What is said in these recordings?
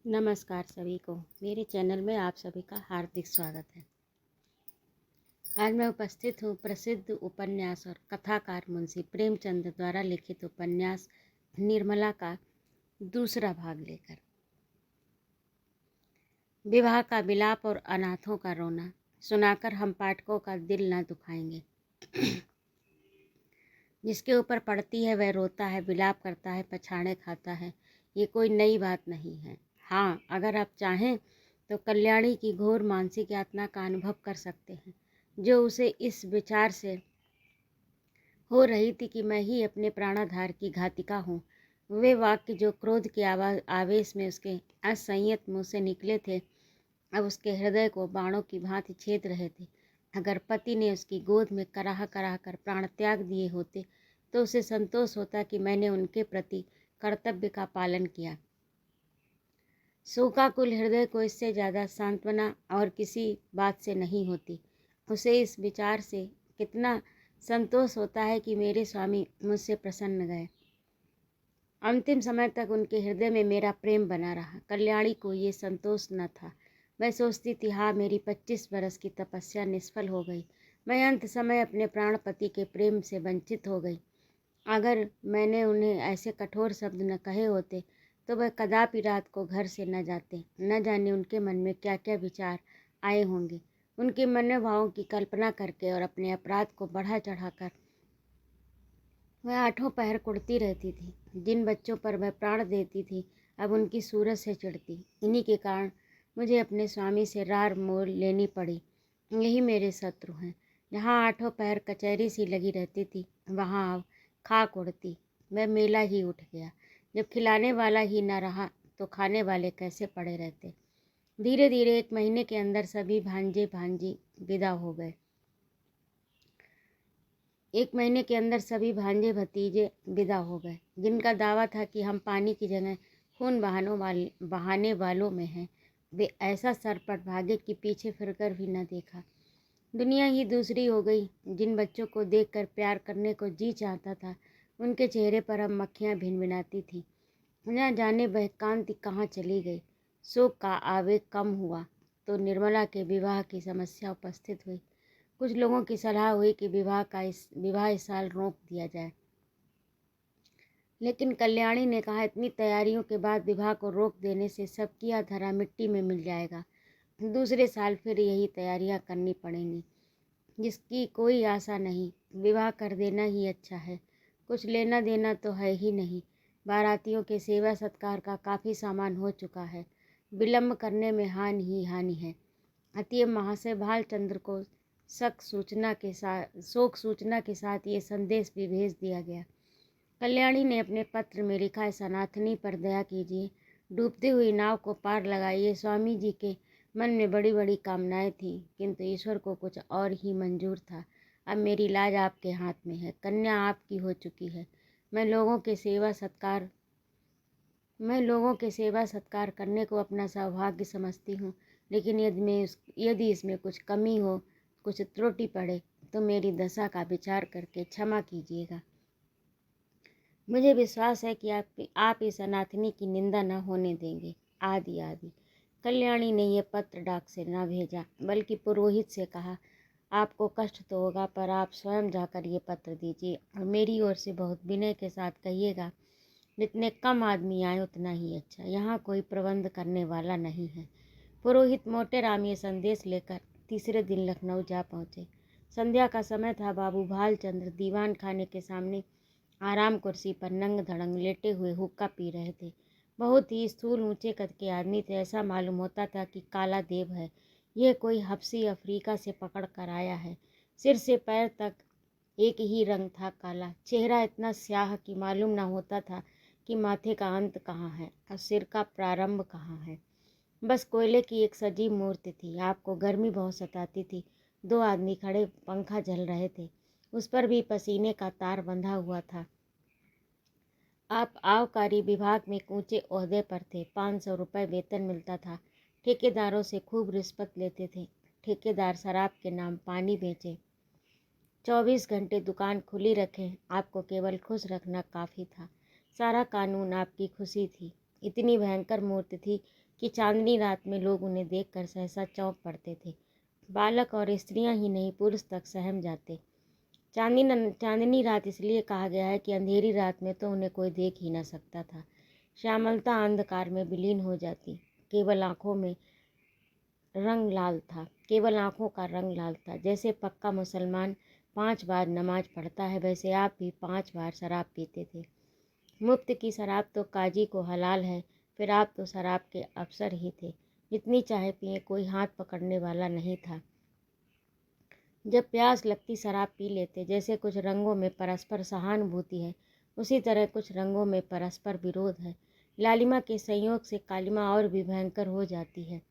नमस्कार सभी को। मेरे चैनल में आप सभी का हार्दिक स्वागत है। आज मैं उपस्थित हूँ प्रसिद्ध उपन्यास और कथाकार मुंशी प्रेमचंद द्वारा लिखित उपन्यास निर्मला का दूसरा भाग लेकर। विवाह का विलाप और अनाथों का रोना सुनाकर हम पाठकों का दिल न दुखाएंगे। जिसके ऊपर पड़ती है वह रोता है, विलाप करता है, पछाड़े खाता है। ये कोई नई बात नहीं है। हाँ, अगर आप चाहें तो कल्याणी की घोर मानसिक यातना का अनुभव कर सकते हैं, जो उसे इस विचार से हो रही थी कि मैं ही अपने प्राणाधार की घातिका हूँ। वे वाक्य जो क्रोध के आवेश में उसके असंयत मुँह से निकले थे, अब उसके हृदय को बाणों की भांति छेद रहे थे। अगर पति ने उसकी गोद में कराह कराह कर प्राण त्याग दिए होते तो उसे संतोष होता कि मैंने उनके प्रति कर्तव्य का पालन किया। शोकाकुल हृदय को इससे ज़्यादा सांत्वना और किसी बात से नहीं होती। उसे इस विचार से कितना संतोष होता है कि मेरे स्वामी मुझसे प्रसन्न गए। अंतिम समय तक उनके हृदय में मेरा प्रेम बना रहा। कल्याणी को ये संतोष न था। मैं सोचती थी, हाँ, मेरी 25 बरस की तपस्या निष्फल हो गई। मैं अंत समय अपने प्राणपति के प्रेम से वंचित हो गई। अगर मैंने उन्हें ऐसे कठोर शब्द न कहे होते तो वह कदापि रात को घर से न जाते। न जाने उनके मन में क्या क्या विचार आए होंगे। उनके मनोभावों की कल्पना करके और अपने अपराध को बढ़ा चढ़ाकर वह आठों पहर कुढ़ती रहती थी। जिन बच्चों पर वह प्राण देती थी अब उनकी सूरत से चिढ़ती। इन्हीं के कारण मुझे अपने स्वामी से रार मोल लेनी पड़ी। यही मेरे शत्रु हैं। जहाँ आठों पहर कचहरी सी लगी रहती थी वहाँ अब खाक उड़ती। वह मेला ही उठ गया। जब खिलाने वाला ही न रहा तो खाने वाले कैसे पड़े रहते। धीरे धीरे 1 महीने के अंदर सभी भांजे भांजी विदा हो गए। 1 महीने के अंदर सभी भांजे भतीजे विदा हो गए। जिनका दावा था कि हम पानी की जगह खून बहाने वालों में हैं, वे ऐसा सरपट भागे कि पीछे फिरकर भी न देखा। दुनिया ही दूसरी हो गई। जिन बच्चों को देखकर प्यार करने को जी चाहता था उनके चेहरे पर अब मक्खियाँ भिनभिनाती थीं। न जाने वह कांति कहाँ चली गई। शोक का आवेग कम हुआ तो निर्मला के विवाह की समस्या उपस्थित हुई। कुछ लोगों की सलाह हुई कि विवाह इस साल रोक दिया जाए, लेकिन कल्याणी ने कहा, इतनी तैयारियों के बाद विवाह को रोक देने से सबकी यह धरा मिट्टी में मिल जाएगा। दूसरे साल फिर यही तैयारियां करनी पड़ेंगी, जिसकी कोई आशा नहीं। विवाह कर देना ही अच्छा है। कुछ लेना देना तो है ही नहीं। बारातियों के सेवा सत्कार का काफ़ी सामान हो चुका है। विलम्ब करने में हानि ही हानि है। अतएव महाशय भालचंद्र को शोक सूचना के साथ ये संदेश भी भेज दिया गया। कल्याणी ने अपने पत्र में लिखा है, सनातनी पर दया कीजिए, डूबती हुई नाव को पार लगाइए। स्वामी जी के मन में बड़ी बड़ी कामनाएं थी, किंतु ईश्वर को कुछ और ही मंजूर था। अब मेरी लाज आपके हाथ में है। कन्या आपकी हो चुकी है। मैं लोगों के सेवा सत्कार करने को अपना सौभाग्य समझती हूँ, लेकिन यदि इसमें कुछ कमी हो, कुछ त्रुटि पड़े तो मेरी दशा का विचार करके क्षमा कीजिएगा। मुझे विश्वास है कि आप इस अनाथनी की निंदा न होने देंगे। आदि आदि। कल्याणी ने यह पत्र डाक से न भेजा, बल्कि पुरोहित से कहा, आपको कष्ट तो होगा, पर आप स्वयं जाकर ये पत्र दीजिए और मेरी ओर से बहुत विनय के साथ कहिएगा, जितने कम आदमी आए उतना ही अच्छा। यहाँ कोई प्रबंध करने वाला नहीं है। पुरोहित मोटेराम ये संदेश लेकर तीसरे दिन लखनऊ जा पहुँचे। संध्या का समय था। बाबू भालचंद्र दीवान खाने के सामने आराम कुर्सी पर नंग धड़ंग लेटे हुए हुक्का पी रहे थे। बहुत ही स्थूल ऊंचे कद के आदमी थे। ऐसा मालूम होता था कि काला देव है। यह कोई हबशी अफ्रीका से पकड़ कर आया है। सिर से पैर तक एक ही रंग था, काला। चेहरा इतना स्याह कि मालूम न होता था कि माथे का अंत कहाँ है और सिर का प्रारंभ कहाँ है। बस कोयले की एक सजीव मूर्ति थी। आपको गर्मी बहुत सताती थी। 2 आदमी खड़े पंखा झल रहे थे, उस पर भी पसीने का तार बंधा हुआ था। आप आबकारी विभाग में ऊंचे ओहदे पर थे। 500 रुपये वेतन मिलता था। ठेकेदारों से खूब रिश्वत लेते थे। ठेकेदार शराब के नाम पानी बेचे। 24 घंटे दुकान खुली रखें। आपको केवल खुश रखना काफ़ी था। सारा कानून आपकी खुशी थी। इतनी भयंकर मूर्ति थी कि चांदनी रात में लोग उन्हें देखकर सहसा चौंक पड़ते थे। बालक और स्त्रियां ही नहीं, पुरुष तक सहम जाते। चांदनी रात इसलिए कहा गया है कि अंधेरी रात में तो उन्हें कोई देख ही न सकता था। श्यामलता अंधकार में विलीन हो जाती। केवल आंखों का रंग लाल था। जैसे पक्का मुसलमान 5 बार नमाज पढ़ता है, वैसे आप भी 5 बार शराब पीते थे। मुफ्त की शराब तो काजी को हलाल है, फिर आप तो शराब के अफसर ही थे। जितनी चाहे पिए, कोई हाथ पकड़ने वाला नहीं था। जब प्यास लगती शराब पी लेते। जैसे कुछ रंगों में परस्पर सहानुभूति है, उसी तरह कुछ रंगों में परस्पर विरोध है। लालिमा के संयोग से कालिमा और भी भयंकर हो जाती है।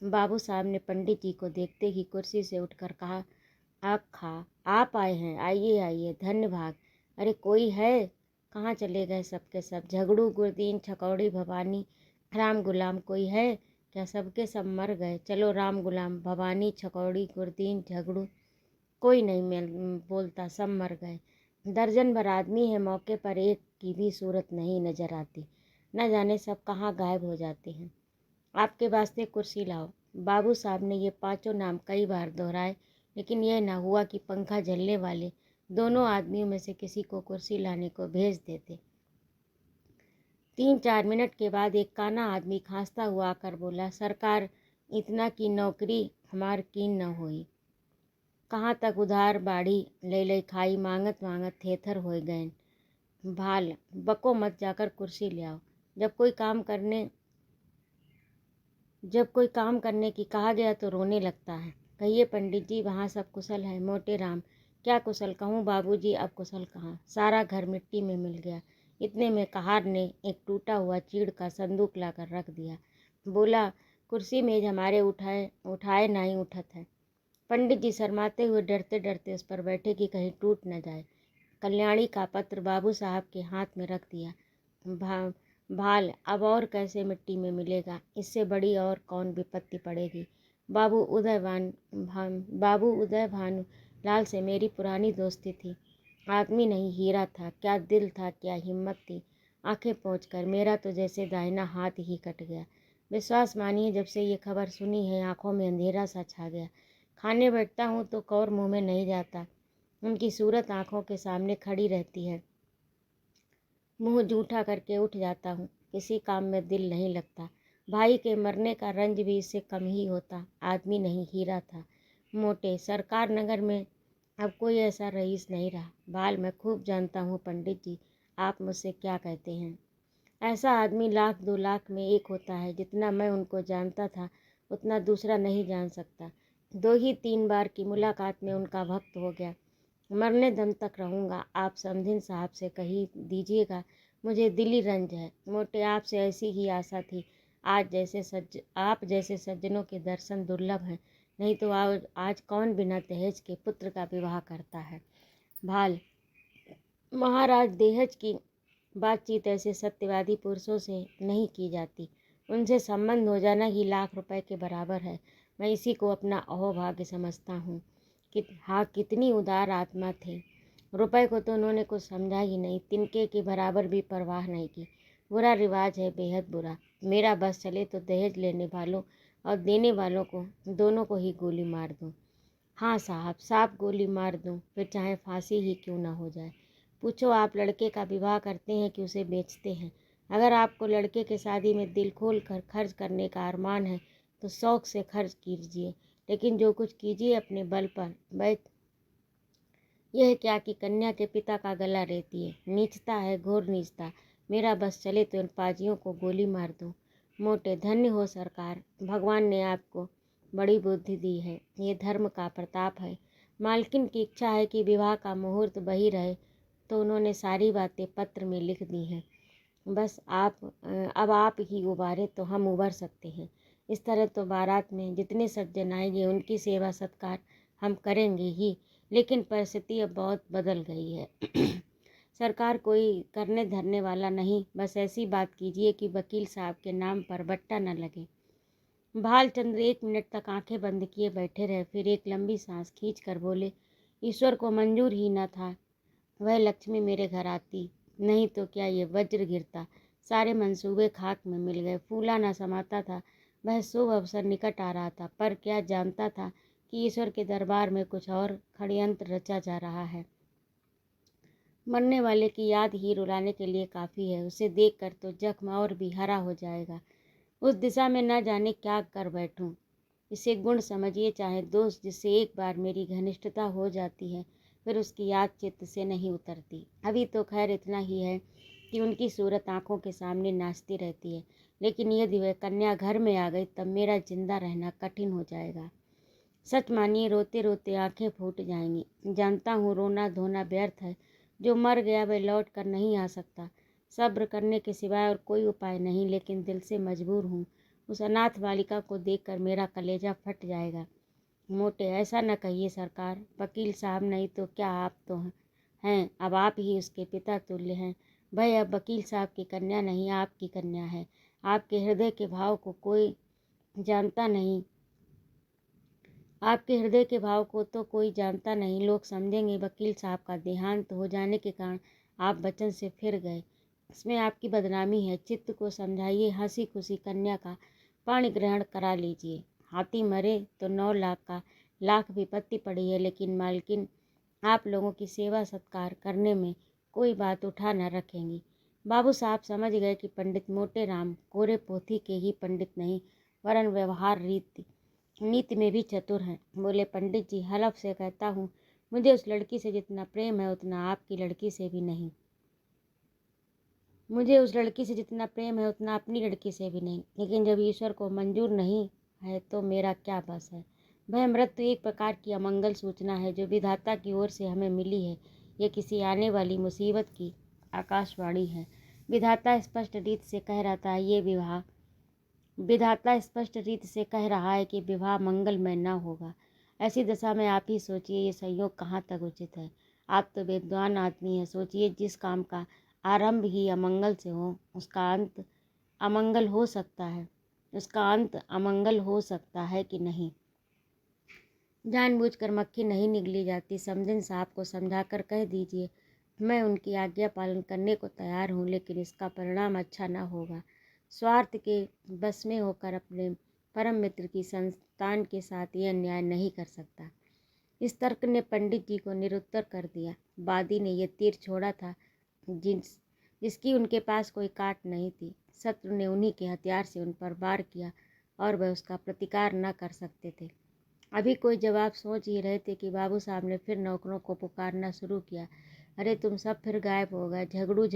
बाबू साहब ने पंडित जी को देखते ही कुर्सी से उठकर कहा, आखा आप आए हैं, आइए आइए, धन्य भाग। अरे कोई है? कहाँ चले गए सबके सब? झगड़ू, गुरदीन, छकौड़ी, भवानी, राम गुलाम कोई है क्या? सबके सब मर गए। चलो राम गुलाम, भवानी, छकौड़ी, गुरदीन, झगड़ू कोई नहीं बोलता, सब मर गए। दर्जन भर आदमी है, मौके पर एक की भी सूरत नहीं नजर आती। न जाने सब कहाँ गायब हो जाते हैं। आपके वास्ते कुर्सी लाओ। बाबू साहब ने ये 5 नाम कई बार दोहराए, लेकिन यह ना हुआ कि पंखा झलने वाले दोनों आदमियों में से किसी को कुर्सी लाने को भेज देते। 3-4 मिनट के बाद एक काना आदमी खांसता हुआ आकर बोला, सरकार इतना की नौकरी हमार कीन न होई। कहाँ तक उधार बाड़ी ले ले खाई, मांगत मांगत थेथर हो गए। भाल बको मत, जाकर कुर्सी ले आओ। जब कोई काम करने की कहा गया तो रोने लगता है। कहिए पंडित जी, वहाँ सब कुशल है? मोटे राम, क्या कुशल कहूँ बाबूजी, अब कुशल कहाँ, सारा घर मिट्टी में मिल गया। इतने में कहार ने एक टूटा हुआ चीड़ का संदूक लाकर रख दिया। बोला, कुर्सी मेज हमारे उठाए नहीं उठत है। पंडित जी शर्माते हुए डरते डरते उस पर बैठे कि कहीं टूट न जाए। कल्याणी का पत्र बाबू साहब के हाथ में रख दिया। भाल अब और कैसे मिट्टी में मिलेगा, इससे बड़ी और कौन विपत्ति पड़ेगी। बाबू उदय भानु लाल से मेरी पुरानी दोस्ती थी। आदमी नहीं, हीरा था। क्या दिल था, क्या हिम्मत थी। आंखें पोंछकर मेरा तो जैसे दाहिना हाथ ही कट गया। विश्वास मानिए, जब से ये खबर सुनी है आंखों में अंधेरा सा छा गया। खाने बैठता हूँ तो कौर मुंह में नहीं जाता। उनकी सूरत आंखों के सामने खड़ी रहती है। मुंह जूठा करके उठ जाता हूँ। किसी काम में दिल नहीं लगता। भाई के मरने का रंज भी इससे कम ही होता। आदमी नहीं, हीरा था। मोटे सरकार नगर में अब कोई ऐसा रईस नहीं रहा। बाल मैं खूब जानता हूँ पंडित जी, आप मुझसे क्या कहते हैं। ऐसा आदमी 1,00,000 2,00,000 में एक होता है। जितना मैं उनको जानता था उतना दूसरा नहीं जान सकता। 2 ही 3 बार की मुलाकात में उनका भक्त हो गया। मरने दम तक रहूँगा। आप समधिन साहब से कही दीजिएगा, मुझे दिली रंज है। मोटे आपसे ऐसी ही आशा थी। आप जैसे सज्जनों के दर्शन दुर्लभ हैं, नहीं तो आज कौन बिना दहेज के पुत्र का विवाह करता है। भाल महाराज, दहेज की बातचीत ऐसे सत्यवादी पुरुषों से नहीं की जाती। उनसे संबंध हो जाना ही लाख रुपए के बराबर है। मैं इसी को अपना अहोभाग्य समझता हूँ। हाँ, कितनी उदार आत्मा थे। रुपए को तो उन्होंने कुछ समझा ही नहीं। तिनके के बराबर भी परवाह नहीं की। बुरा रिवाज है, बेहद बुरा। मेरा बस चले तो दहेज लेने वालों और देने वालों को दोनों को ही गोली मार दूँ। हाँ साहब, साफ गोली मार दूँ, फिर चाहे फांसी ही क्यों ना हो जाए। पूछो, आप लड़के का विवाह करते हैं कि उसे बेचते हैं? अगर आपको लड़के के शादी में दिल खोल कर खर्च करने का अरमान है तो शौक़ से खर्च कीजिए, लेकिन जो कुछ कीजिए अपने बल पर। यह क्या कि कन्या के पिता का गला रेतिए। नीचता है, घोर नीचता। मेरा बस चले तो इन पाजियों को गोली मार दूँ। मोटे, धन्य हो सरकार, भगवान ने आपको बड़ी बुद्धि दी है। ये धर्म का प्रताप है। मालकिन की इच्छा है कि विवाह का मुहूर्त बही रहे, तो उन्होंने सारी बातें पत्र में लिख दी हैं। बस अब आप ही उबारे तो हम उबर सकते हैं। इस तरह तो बारात में जितने सज्जन आएंगे उनकी सेवा सत्कार हम करेंगे ही, लेकिन परिस्थिति अब बहुत बदल गई है। सरकार कोई करने धरने वाला नहीं। बस ऐसी बात कीजिए कि वकील साहब के नाम पर बट्टा न लगे। भालचंद्र 1 मिनट तक आंखें बंद किए बैठे रहे, फिर एक लंबी सांस खींचकर बोले, ईश्वर को मंजूर ही न था वह लक्ष्मी मेरे घर आती, नहीं तो क्या ये वज्र गिरता। सारे मंसूबे खाक में मिल गए। फूला न समाता था, वह शुभ अवसर निकट आ रहा था, पर क्या जानता था कि ईश्वर के दरबार में कुछ और षड्यंत्र रचा जा रहा है। मरने वाले की याद ही रुलाने के लिए काफ़ी है। उसे देखकर तो जख्म और भी हरा हो जाएगा। उस दिशा में न जाने क्या कर बैठूं। इसे गुण समझिए चाहे दोष, जिससे एक बार मेरी घनिष्ठता हो जाती है फिर उसकी याद चित्त से नहीं उतरती। अभी तो खैर इतना ही है कि उनकी सूरत आंखों के सामने नाचती रहती है, लेकिन यदि वह कन्या घर में आ गई तब मेरा जिंदा रहना कठिन हो जाएगा। सच मानिए, रोते रोते आंखें फूट जाएंगी। जानता हूँ रोना धोना व्यर्थ है। जो मर गया वह लौट कर नहीं आ सकता। सब्र करने के सिवाय और कोई उपाय नहीं, लेकिन दिल से मजबूर हूँ। उस अनाथ बालिका को देखकर मेरा कलेजा फट जाएगा। मोटे ऐसा न कहिए सरकार, वकील साहब नहीं तो क्या आप तो हैं, अब आप ही उसके पिता तुल्य हैं। भाई अब वकील साहब की कन्या नहीं, आपकी कन्या है। आपके हृदय के भाव को कोई जानता नहीं, आपके हृदय के भाव को तो कोई जानता नहीं। लोग समझेंगे वकील साहब का देहांत हो जाने के कारण आप वचन से फिर गए, इसमें आपकी बदनामी है। चित्त को समझाइए, हंसी खुशी कन्या का पाणी ग्रहण करा लीजिए। हाथी मरे तो 9 लाख का लाख विपत्ति पड़ी है, लेकिन मालकिन आप लोगों की सेवा सत्कार करने में कोई बात उठा न रखेंगी। बाबू साहब समझ गए कि पंडित मोटे राम कोरे पोथी के ही पंडित नहीं, वरन व्यवहार नीति में भी चतुर हैं। बोले, पंडित जी हलफ से कहता हूँ, मुझे उस लड़की से जितना प्रेम है उतना आपकी लड़की से भी नहीं। मुझे उस लड़की से जितना प्रेम है उतना अपनी लड़की से भी नहीं। लेकिन जब ईश्वर को मंजूर नहीं है तो मेरा क्या बस है। वह मृत्यु एक प्रकार की अमंगल सूचना है जो विधाता की ओर से हमें मिली है। यह किसी आने वाली मुसीबत की आकाशवाणी है। विधाता स्पष्ट रीत से कह रहा है कि विवाह मंगलमय न होगा। ऐसी दशा में आप ही सोचिए, ये संयोग कहाँ तक उचित है। आप तो विद्वान आदमी हैं, सोचिए जिस काम का आरंभ ही अमंगल से हो उसका अंत अमंगल हो सकता है कि नहीं। जानबूझकर मक्खी नहीं निगली जाती। समझन साहब को समझाकर कह दीजिए, मैं उनकी आज्ञा पालन करने को तैयार हूँ, लेकिन इसका परिणाम अच्छा न होगा। स्वार्थ के बस में होकर अपने परम मित्र की संतान के साथ यह अन्याय नहीं कर सकता। इस तर्क ने पंडित जी को निरुत्तर कर दिया। वादी ने यह तीर छोड़ा था जिसकी उनके पास कोई काट नहीं थी। शत्रु ने उन्हीं के हथियार से उन पर वार किया और वह उसका प्रतिकार न कर सकते थे। अभी कोई जवाब सोच ही रहे थे कि बाबू साहब ने फिर नौकरों को पुकारना शुरू किया। अरे तुम सब फिर गायब हो गए। झगड़ू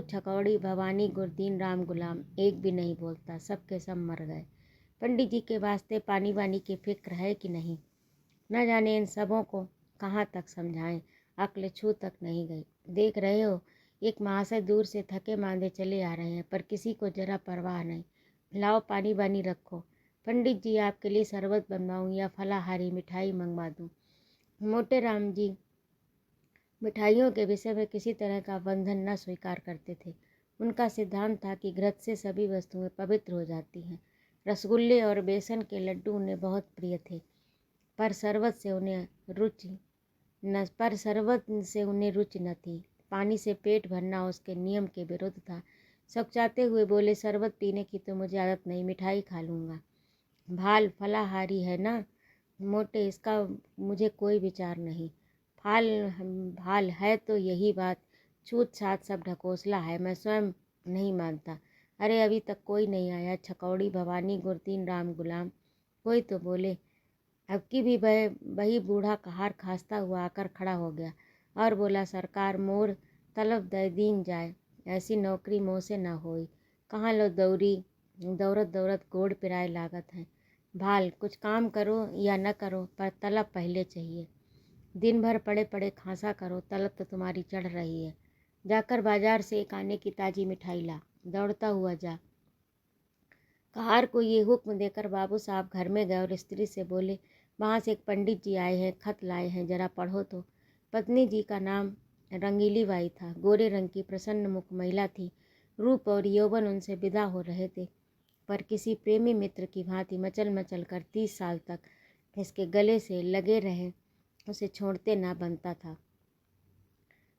छकौड़ी भवानी गुरदीन राम गुलाम, एक भी नहीं बोलता, सब के सब मर गए। पंडित जी के वास्ते पानी वानी की फिक्र है कि नहीं। न जाने इन सबों को कहाँ तक समझाएं, अक्ल छू तक नहीं गई। देख रहे हो, एक महाशय दूर से थके मांदे चले आ रहे हैं, पर किसी को जरा परवाह नहीं। लाओ पानी वानी रखो। पंडित जी आपके लिए शरबत बनवाऊँ या फलाहारी मिठाई मंगवा दूँ। मोटे राम जी मिठाइयों के विषय में किसी तरह का बंधन न स्वीकार करते थे। उनका सिद्धांत था कि घृत से सभी वस्तुएं पवित्र हो जाती हैं। रसगुल्ले और बेसन के लड्डू उन्हें बहुत प्रिय थे, पर शरबत से उन्हें रुचि न थी। पानी से पेट भरना उसके नियम के विरुद्ध था। सकचाते हुए बोले, शरबत पीने की तो मुझे आदत नहीं, मिठाई खा लूँगा। भाल फलाहारी है ना मोटे, इसका मुझे कोई विचार नहीं। भाल है तो यही बात, छूत छात सब ढकोसला है, मैं स्वयं नहीं मानता। अरे अभी तक कोई नहीं आया। छकौड़ी भवानी गुरदीन राम गुलाम, कोई तो बोले। अब की भी वही बूढ़ा कहार खांसता हुआ आकर खड़ा हो गया और बोला, सरकार मोर तलब दे दीन जाए, ऐसी नौकरी मोह से न होई। कहाँ लो दौरत दौरत गोड़ पिराए लागत है। भाल कुछ काम करो या न करो, पर तलब पहले चाहिए। दिन भर पड़े पड़े खांसा करो, तलब तो तुम्हारी चढ़ रही है। जाकर बाजार से एक आने की ताज़ी मिठाई ला, दौड़ता हुआ जा। कहार को ये हुक्म देकर बाबू साहब घर में गए और स्त्री से बोले, वहाँ से एक पंडित जी आए हैं, खत लाए हैं, जरा पढ़ो तो। पत्नी जी का नाम रंगीली बाई था। गोरे रंग की प्रसन्न मुख महिला थी। रूप और यौवन उनसे विदा हो रहे थे, पर किसी प्रेमी मित्र की भांति मचल मचल कर 30 साल तक इसके गले से लगे रहे, उसे छोड़ते ना बनता था।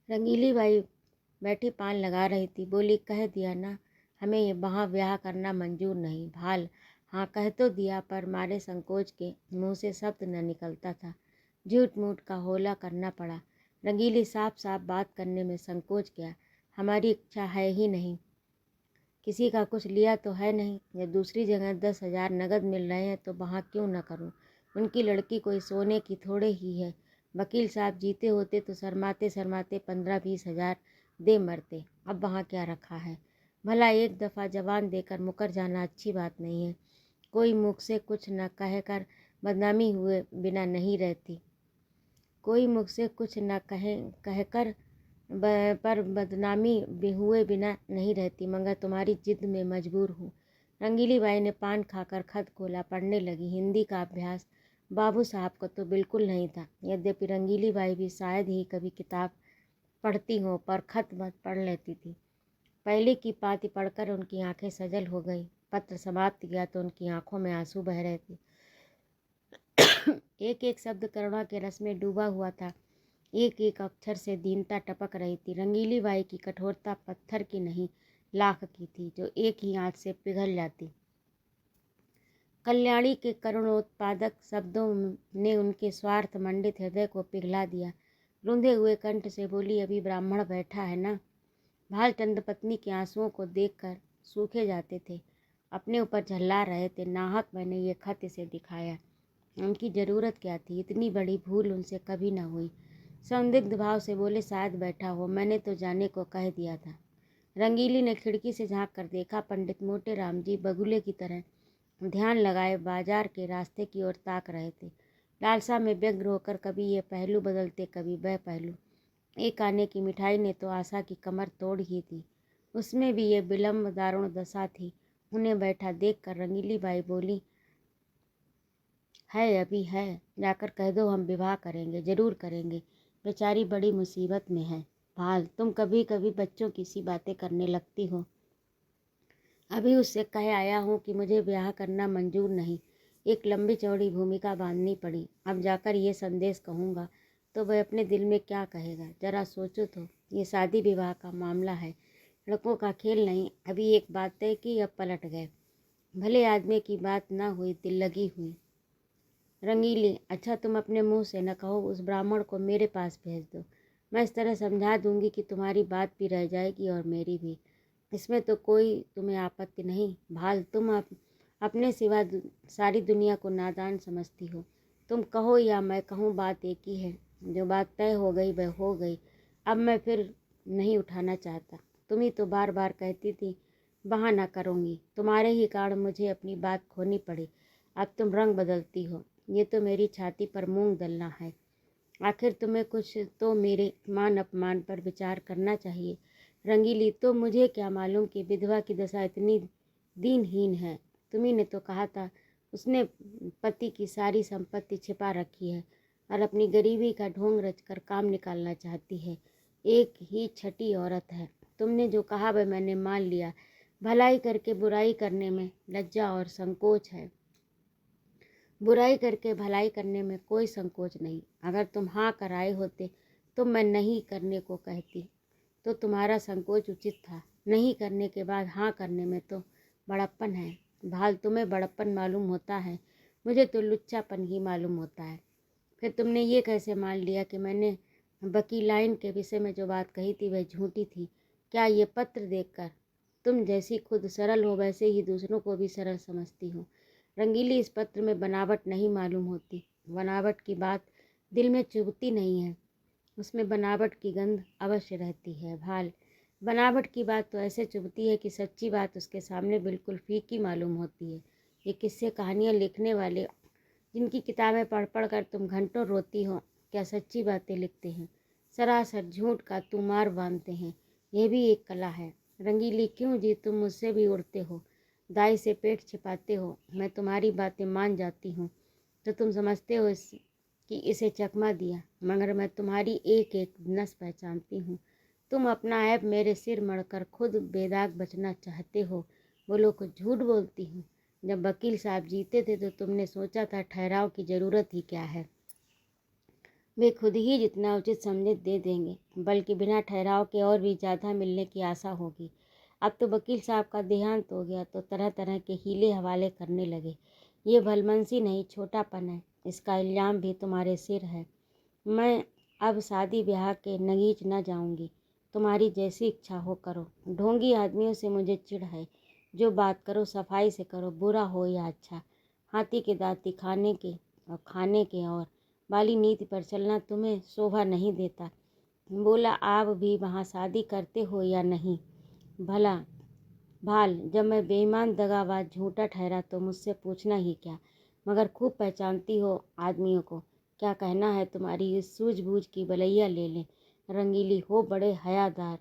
रंगीली बाई बैठी पान लगा रही थी। बोली, कह दिया ना, हमें ये वहाँ ब्याह करना मंजूर नहीं। भाल, हाँ कह तो दिया, पर मारे संकोच के मुँह से शब्द न निकलता था। झूठ मूठ का होला करना पड़ा। रंगीली साफ साफ बात करने में संकोच गया। हमारी इच्छा है ही नहीं, किसी का कुछ लिया तो है नहीं। जब दूसरी जगह 10,000 नगद मिल रहे हैं तो वहाँ क्यों न करूँ। उनकी लड़की कोई सोने की थोड़े ही है। वकील साहब जीते होते तो शर्माते शर्माते 15-20 हज़ार दे मरते। अब वहाँ क्या रखा है। भला एक दफ़ा जवान देकर मुकर जाना अच्छी बात नहीं है। कोई मुख से कुछ न कहकर बदनामी हुए बिना नहीं रहती। कोई मुख से कुछ न कहकर पर बदनामी भी हुए बिना नहीं रहती, मगर तुम्हारी जिद में मजबूर हूँ। रंगीली बाई ने पान खाकर खत खोला, पढ़ने लगी। हिंदी का अभ्यास बाबू साहब को तो बिल्कुल नहीं था। यद्यपि रंगीली बाई भी शायद ही कभी किताब पढ़ती हो, पर खत मत पढ़ लेती थी। पहले की पाती पढ़कर उनकी आंखें सजल हो गई। पत्र समाप्त किया तो उनकी आंखों में आंसू बह रहे थे। एक एक शब्द करुणा के रस में डूबा हुआ था। एक एक अक्षर से दीनता टपक रही थी। रंगीली बाई की कठोरता पत्थर की नहीं, लाख की थी, जो एक ही हाथ से पिघल जाती। कल्याणी के करुणोत्पादक शब्दों ने उनके स्वार्थ मंडित हृदय को पिघला दिया। रुंधे हुए कंठ से बोली, अभी ब्राह्मण बैठा है ना। भालचंद्र पत्नी के आंसुओं को देखकर सूखे जाते थे, अपने ऊपर झल्ला रहे थे। नाहक मैंने ये खत इसे दिखाया। उनकी ज़रूरत क्या थी। इतनी बड़ी भूल उनसे कभी न हुई। संदिग्ध भाव से बोले, शायद बैठा हो, मैंने तो जाने को कह दिया था। रंगीली ने खिड़की से झांक कर देखा। पंडित मोटे राम जी बगुले की तरह ध्यान लगाए बाजार के रास्ते की ओर ताक रहे थे। लालसा में व्यग्र होकर कभी ये पहलू बदलते, कभी वह पहलू। एक आने की मिठाई ने तो आशा की कमर तोड़ ही थी। उसमें भी ये विलम्ब दारुण दशा थी। उन्हें बैठा देखकर रंगीली बाई बोली, है अभी है, जाकर कह दो हम विवाह करेंगे, जरूर करेंगे। बेचारी बड़ी मुसीबत में है। भाल, तुम कभी कभी बच्चों की सी बातें करने लगती हो। अभी उससे कह आया हूँ कि मुझे ब्याह करना मंजूर नहीं। एक लंबी चौड़ी भूमिका बांधनी पड़ी। अब जाकर ये संदेश कहूँगा तो वह अपने दिल में क्या कहेगा। जरा सोचो तो, ये शादी विवाह का मामला है, लड़कों का खेल नहीं। अभी एक बात तय की, अब पलट गए। भले आदमी की बात ना हुई, दिल लगी हुई। रंगीली, अच्छा तुम अपने मुंह से न कहो, उस ब्राह्मण को मेरे पास भेज दो। मैं इस तरह समझा दूंगी कि तुम्हारी बात भी रह जाएगी और मेरी भी। इसमें तो कोई तुम्हें आपत्ति नहीं। भाल, तुम अपने सिवा सारी दुनिया को नादान समझती हो। तुम कहो या मैं कहूँ, बात एक ही है। जो बात तय हो गई वह हो गई। अब मैं फिर नहीं उठाना चाहता। तुम ही तो बार बार कहती थी बहाना करूँगी। तुम्हारे ही कारण मुझे अपनी बात खोनी पड़ी। अब तुम रंग बदलती हो। ये तो मेरी छाती पर मूंग दलना है। आखिर तुम्हें कुछ तो मेरे मान अपमान पर विचार करना चाहिए। रंगीली, तो मुझे क्या मालूम कि विधवा की दशा इतनी दीनहीन है। तुम्ही ने तो कहा था उसने पति की सारी संपत्ति छिपा रखी है और अपनी गरीबी का ढोंग रचकर काम निकालना चाहती है। एक ही छठी औरत है। तुमने जो कहा वह मैंने मान लिया। भलाई करके बुराई करने में लज्जा और संकोच है। बुराई करके भलाई करने में कोई संकोच नहीं। अगर तुम हाँ कर आए होते तो मैं नहीं करने को कहती, तो तुम्हारा संकोच उचित था। नहीं करने के बाद हाँ करने में तो बड़प्पन है। भाल, तुम्हें बड़प्पन मालूम होता है, मुझे तो लुच्चापन ही मालूम होता है। फिर तुमने ये कैसे मान लिया कि मैंने वकीलाइन के विषय में जो बात कही थी वह झूठी थी। क्या ये पत्र देखकर तुम जैसी खुद सरल हो वैसे ही दूसरों को भी सरल समझती हो। रंगीली, इस पत्र में बनावट नहीं मालूम होती। बनावट की बात दिल में चुभती नहीं है, उसमें बनावट की गंध अवश्य रहती है। भाल, बनावट की बात तो ऐसे चुभती है कि सच्ची बात उसके सामने बिल्कुल फीकी मालूम होती है। ये किस्से कहानियाँ लिखने वाले, जिनकी किताबें पढ़ पढ़ कर तुम घंटों रोती हो, क्या सच्ची बातें लिखते हैं। सरासर झूठ का तुमार बांधते हैं। यह भी एक कला है। रंगीली, क्यों जी, तुम मुझसे भी उड़ते हो, दाई से पेट छिपाते हो। मैं तुम्हारी बातें मान जाती हूँ तो तुम समझते हो कि इसे चकमा दिया, मगर मैं तुम्हारी एक एक नस पहचानती हूँ। तुम अपना ऐब मेरे सिर मढ़कर खुद बेदाग बचना चाहते हो। बोलो, कुछ झूठ बोलती हूँ। जब वकील साहब जीते थे तो तुमने सोचा था ठहराव की ज़रूरत ही क्या है। वे खुद ही जितना उचित समझे दे देंगे, बल्कि बिना ठहराव के और भी ज़्यादा मिलने की आशा होगी। अब तो वकील साहब का देहांत हो गया तो तरह तरह के हीले हवाले करने लगे। ये भलमनसी नहीं, छोटापन है। इसका इल्ज़ाम भी तुम्हारे सिर है। मैं अब शादी ब्याह के नगीच न जाऊंगी। तुम्हारी जैसी इच्छा हो करो। ढोंगी आदमियों से मुझे चिढ़ है। जो बात करो सफाई से करो, बुरा हो या अच्छा। हाथी के दाँती खाने के और वाली नीति पर चलना तुम्हें शोभा नहीं देता। बोला, आप भी वहाँ शादी करते हो या नहीं? भला भाल, जब मैं बेईमान दगाबाज झूठा ठहरा तो मुझसे पूछना ही क्या? मगर खूब पहचानती हो आदमियों को। क्या कहना है तुम्हारी? इस सूझबूझ की बलैया ले लें। रंगीली हो बड़े हयादार,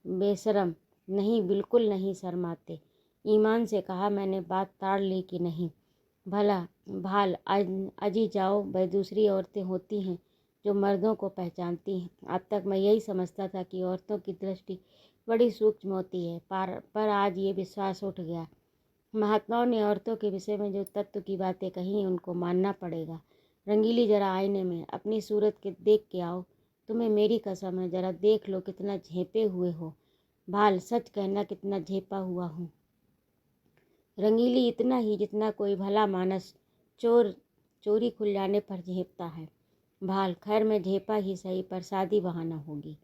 बेशरम। नहीं, बिल्कुल नहीं शर्माते। ईमान से कहा, मैंने बात ताड़ ली कि नहीं? भला भाल, अजी जाओ, वह दूसरी औरतें होती हैं जो मर्दों को पहचानती हैं। अब तक मैं यही समझता था कि औरतों की दृष्टि बड़ी सूक्ष्म होती है, पर आज ये विश्वास उठ गया। महात्माओं ने औरतों के विषय में जो तत्व की बातें कही उनको मानना पड़ेगा। रंगीली, जरा आईने में अपनी सूरत के देख के आओ। तुम्हें मेरी कसम है, जरा देख लो कितना झेपे हुए हो। भाल, सच कहना, कितना झेपा हुआ हूँ? रंगीली, इतना ही जितना कोई भला मानस चोरी खुल जाने पर झेपता है। भाल, खैर मैं झेपा ही सही, पर शादी बहाना होगी।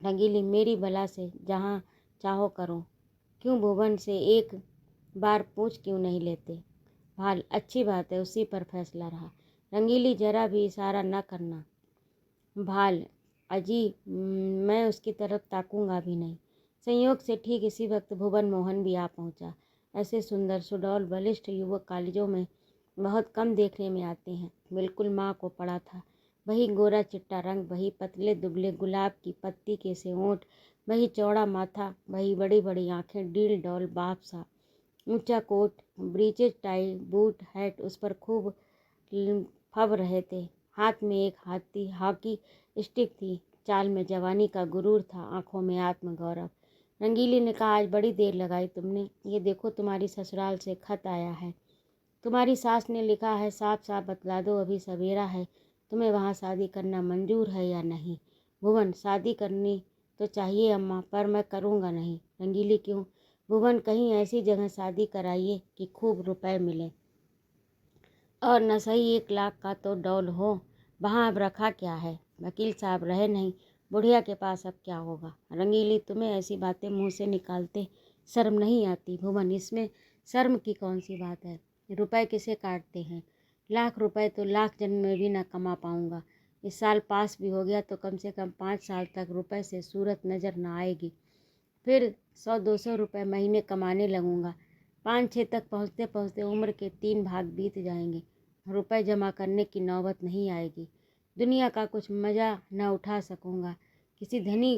रंगीली, मेरी भला से जहाँ चाहो करो। क्यों भुवन से एक बार पूछ क्यों नहीं लेते? भाल, अच्छी बात है, उसी पर फैसला रहा। रंगीली, जरा भी इशारा न करना। भाल, अजी, मैं उसकी तरफ ताकूंगा भी नहीं। संयोग से ठीक इसी वक्त भुवन मोहन भी आ पहुंचा। ऐसे सुंदर सुडौल बलिष्ठ युवक कॉलेजों में बहुत कम देखने में आते हैं। बिल्कुल माँ को पड़ा था। वही गोरा चिट्टा रंग, वही पतले दुबले गुलाब की पत्ती के से होंठ, वही चौड़ा माथा, वही बड़ी बड़ी आंखें, डील डॉल बाप सा। ऊंचा coat, breeches, tie, boot, hat उस पर खूब फब रहे थे। हाथ में एक हॉकी स्टिक थी। चाल में जवानी का गुरूर था, आंखों में आत्मगौरव। रंगीली ने कहा, आज बड़ी देर लगाई तुमने। ये देखो, तुम्हारी ससुराल से खत आया है। तुम्हारी सास ने लिखा है, साफ साफ बतला दो, अभी सवेरा है। तुम्हें वहाँ शादी करना मंजूर है या नहीं? भुवन, शादी करनी तो चाहिए अम्मा, पर मैं करूँगा नहीं। रंगीली, क्यों? भुवन, कहीं ऐसी जगह शादी कराइए कि खूब रुपए मिले और न सही 1 लाख का तो डॉल हो। वहाँ अब रखा क्या है? वकील साहब रहे नहीं, बुढ़िया के पास अब क्या होगा? रंगीली, तुम्हें ऐसी बातें मुंह से निकालते शर्म नहीं आती? भुवन, इसमें शर्म की कौन सी बात है? रुपए किसे काटते हैं? लाख रुपए तो लाख जन्म में भी न कमा पाऊंगा। इस साल पास भी हो गया तो कम से कम 5 साल तक रुपए से सूरत नज़र न आएगी। फिर 100-200 रुपये महीने कमाने लगूंगा। 5-6 तक पहुँचते पहुँचते उम्र के 3 भाग बीत जाएंगे। रुपए जमा करने की नौबत नहीं आएगी। दुनिया का कुछ मज़ा न उठा सकूंगा। किसी धनी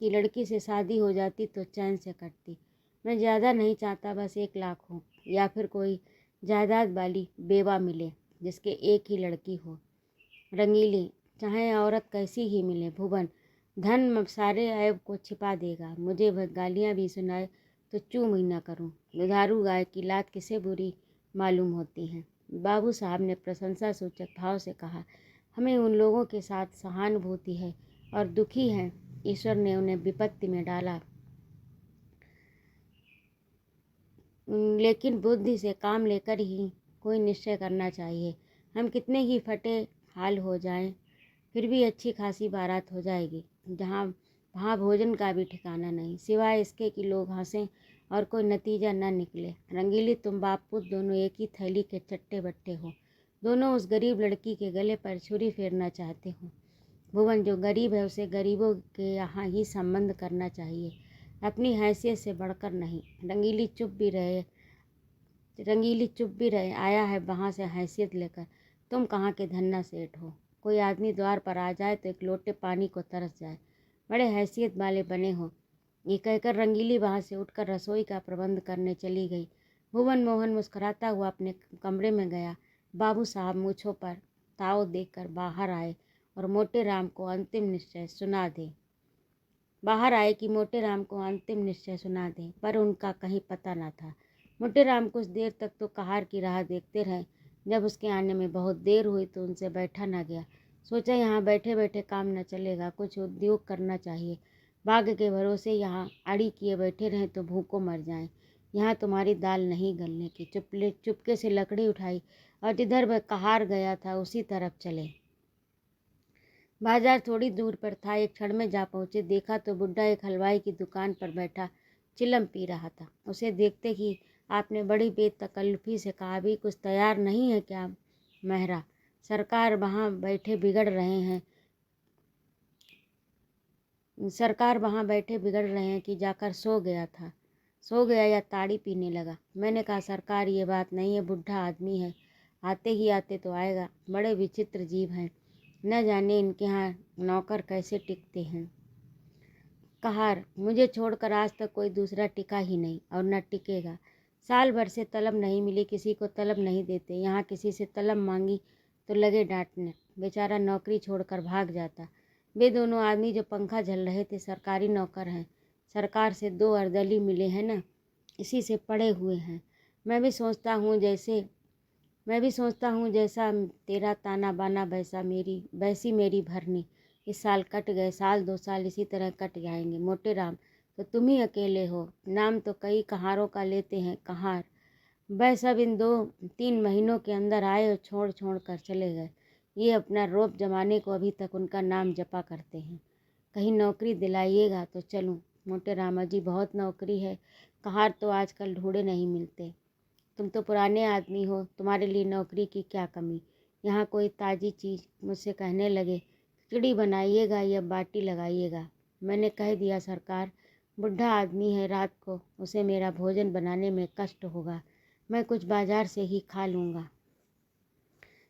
की लड़की से शादी हो जाती तो चैन से कटती। मैं ज़्यादा नहीं चाहता, बस 1 लाख हो, या फिर कोई जायदाद वाली बेवा मिले जिसके एक ही लड़की हो। रंगीली, चाहे औरत कैसी ही मिले। भुवन, धन सारे ऐब को छिपा देगा। मुझे वह गालियाँ भी सुनाए तो चूँ ही न करूँ। दुधारू गाय की लात किसे बुरी मालूम होती है? बाबू साहब ने प्रशंसा सूचक भाव से कहा, हमें उन लोगों के साथ सहानुभूति है और दुखी हैं ईश्वर ने उन्हें विपत्ति में डाला, लेकिन बुद्धि से काम लेकर ही कोई निश्चय करना चाहिए। हम कितने ही फटे हाल हो जाएं, फिर भी अच्छी खासी बारात हो जाएगी। वहाँ भोजन का भी ठिकाना नहीं, सिवाय इसके कि लोग हंसें और कोई नतीजा न निकले। रंगीली, तुम बाप पुत्र दोनों एक ही थैली के चट्टे बट्टे हो। दोनों उस गरीब लड़की के गले पर छुरी फेरना चाहते हो। भुवन, जो गरीब है उसे गरीबों के यहाँ ही संबंध करना चाहिए, अपनी हैसियत से बढ़कर नहीं। रंगीली चुप भी रहे। आया है वहाँ से हैसियत लेकर। तुम कहाँ के धन्ना सेठ हो? कोई आदमी द्वार पर आ जाए तो एक लोटे पानी को तरस जाए। बड़े हैसियत वाले बने हो। ये कहकर रंगीली वहाँ से उठकर रसोई का प्रबंध करने चली गई। भुवन मोहन मुस्कुराता हुआ अपने कमरे में गया। बाबू साहब मूँछों पर ताव देकर बाहर आए और मोटे राम को अंतिम निश्चय सुना दें। पर उनका कहीं पता न था। मोटे राम कुछ देर तक तो कहार की राह देखते रहे। जब उसके आने में बहुत देर हुई तो उनसे बैठा न गया। सोचा यहाँ बैठे बैठे काम न चलेगा, कुछ उद्योग करना चाहिए। भाग्य के भरोसे यहाँ आड़ी किए बैठे रहें तो भूखों मर जाएं। यहाँ तुम्हारी दाल नहीं गलने की। चुपके से लकड़ी उठाई और जिधर वह कहार गया था उसी तरफ चले। बाजार थोड़ी दूर पर था। एक क्षण में जा पहुँचे। देखा तो बुढ़ा एक हलवाई की दुकान पर बैठा चिलम पी रहा था। उसे देखते ही आपने बड़ी बेतकल्लुफ़ी से कहा, अभी कुछ तैयार नहीं है क्या महरा? सरकार वहाँ बैठे बिगड़ रहे हैं कि जाकर सो गया या ताड़ी पीने लगा। मैंने कहा, सरकार ये बात नहीं है, बुढ़ा आदमी है, आते तो आएगा। बड़े विचित्र जीव हैं, न जाने इनके यहाँ नौकर कैसे टिकते हैं। कहार, मुझे छोड़कर आज तक कोई दूसरा टिका ही नहीं और न टिकेगा। साल भर से तलब नहीं मिली, किसी को तलब नहीं देते। यहाँ किसी से तलब मांगी तो लगे डांटने। बेचारा नौकरी छोड़कर भाग जाता। वे दोनों आदमी जो पंखा झल रहे थे सरकारी नौकर हैं। सरकार से 2 अर्दली मिले हैं ना, इसी से पड़े हुए हैं। मैं भी सोचता हूँ जैसा तेरा ताना बाना वैसी मेरी भरनी। इस साल कट गए, साल 2 साल इसी तरह कट जाएंगे। मोटे राम, तो तुम ही अकेले हो। नाम तो कई कहारों का लेते हैं, कहार। वह सब इन 2-3 महीनों के अंदर आए और छोड़ कर चले गए। ये अपना रौब जमाने को अभी तक उनका नाम जपा करते हैं। कहीं नौकरी दिलाइएगा तो चलूँ। मोटे राम, अजी बहुत नौकरी है, कहार तो आजकल ढूंढे नहीं मिलते। तुम तो पुराने आदमी हो, तुम्हारे लिए नौकरी की क्या कमी। यहाँ कोई ताज़ी चीज़। मुझसे कहने लगे, खिचड़ी बनाइएगा या बाटी लगाइएगा। मैंने कह दिया, सरकार बुढ़ा आदमी है, रात को उसे मेरा भोजन बनाने में कष्ट होगा, मैं कुछ बाजार से ही खा लूँगा।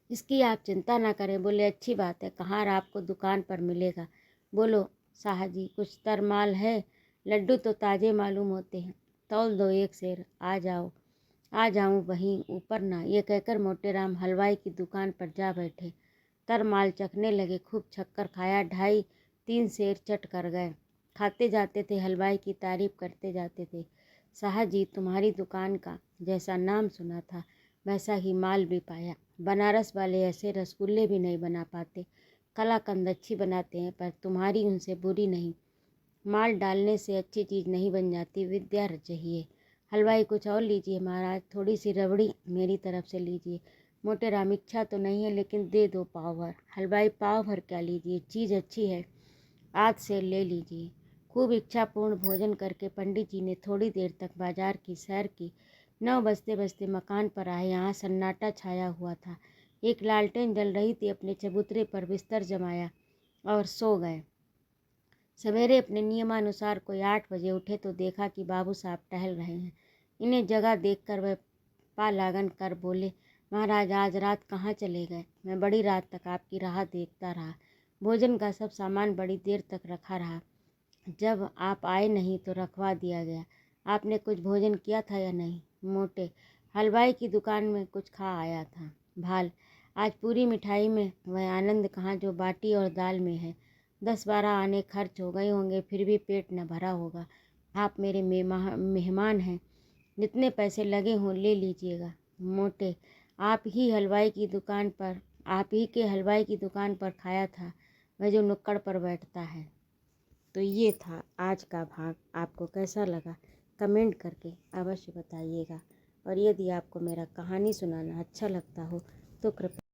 इसकी आप चिंता ना करें। बोले, अच्छी बात है, कहार आपको दुकान पर मिलेगा। बोलो साहजी, कुछ तरमाल है? लड्डू तो ताज़े मालूम होते हैं, तौल दो 1 सेर। आ जाऊं वहीं ऊपर ना। ये कहकर मोटेराम हलवाई की दुकान पर जा बैठे। तरमाल चखने लगे। खूब छक्कर खाया, 2.5-3 सेर चट कर गए। खाते जाते थे, हलवाई की तारीफ करते जाते थे। साहजी, तुम्हारी दुकान का जैसा नाम सुना था वैसा ही माल भी पाया। बनारस वाले ऐसे रसगुल्ले भी नहीं बना पाते। कलाकंद अच्छी बनाते हैं, पर तुम्हारी उनसे बुरी नहीं। माल डालने से अच्छी चीज़ नहीं बन जाती, विद्या चाहिए। हलवाई, कुछ और लीजिए महाराज, थोड़ी सी रबड़ी मेरी तरफ से लीजिए। मोटे राम, इच्छा तो नहीं है, लेकिन दे दो पाव भर। हलवाई, पाव भर क्या लीजिए, चीज़ अच्छी है, आज से ले लीजिए। खूब इच्छापूर्ण भोजन करके पंडित जी ने थोड़ी देर तक बाजार की सैर की। 9 बजते बजते मकान पर आए। यहाँ सन्नाटा छाया हुआ था। एक लालटेन जल रही थी। अपने चबूतरे पर बिस्तर जमाया और सो गए। सवेरे अपने नियमानुसार कोई 8 बजे उठे तो देखा कि बाबू साहब टहल रहे हैं। इन्हें जगह देखकर वह पालागन कर बोले, महाराज आज रात कहाँ चले गए? मैं बड़ी रात तक आपकी राह देखता रहा। भोजन का सब सामान बड़ी देर तक रखा रहा। जब आप आए नहीं तो रखवा दिया गया। आपने कुछ भोजन किया था या नहीं? मोटे, हलवाई की दुकान में कुछ खा आया था। भाल, आज पूरी मिठाई में वह आनंद कहाँ जो बाटी और दाल में है। 10-12 आने खर्च हो गए होंगे, फिर भी पेट न भरा होगा। आप मेरे मेहमान हैं, जितने पैसे लगे हों ले लीजिएगा। मोटे, आप ही के हलवाई की दुकान पर खाया था, वह जो नुक्कड़ पर बैठता है। तो ये था आज का भाग। आपको कैसा लगा कमेंट करके अवश्य बताइएगा। और यदि आपको मेरा कहानी सुनाना अच्छा लगता हो तो कृपया